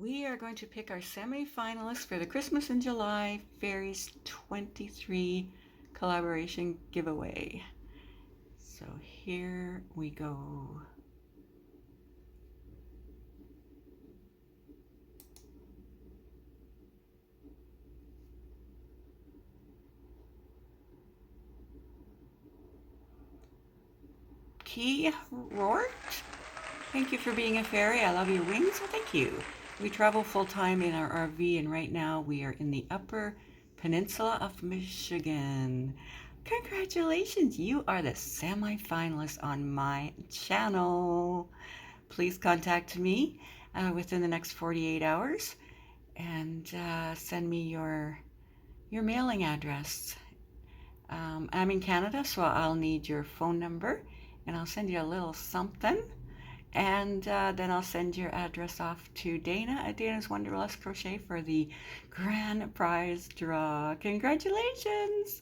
We are going to pick our semi-finalists for the Christmas in July Fairies 23 collaboration giveaway. So here we go. Rort, thank you for being a fairy. I love your wings. Well, thank you. We travel full-time in our RV, and right now we are in the Upper Peninsula of Michigan. Congratulations, you are the semi-finalist on my channel. Please contact me within the next 48 hours and send me your mailing address. I'm in Canada, so I'll need your phone number, and I'll send you a little something. And then I'll send your address off to Dana at Dana's Wonderlust Crochet for the grand prize draw. Congratulations!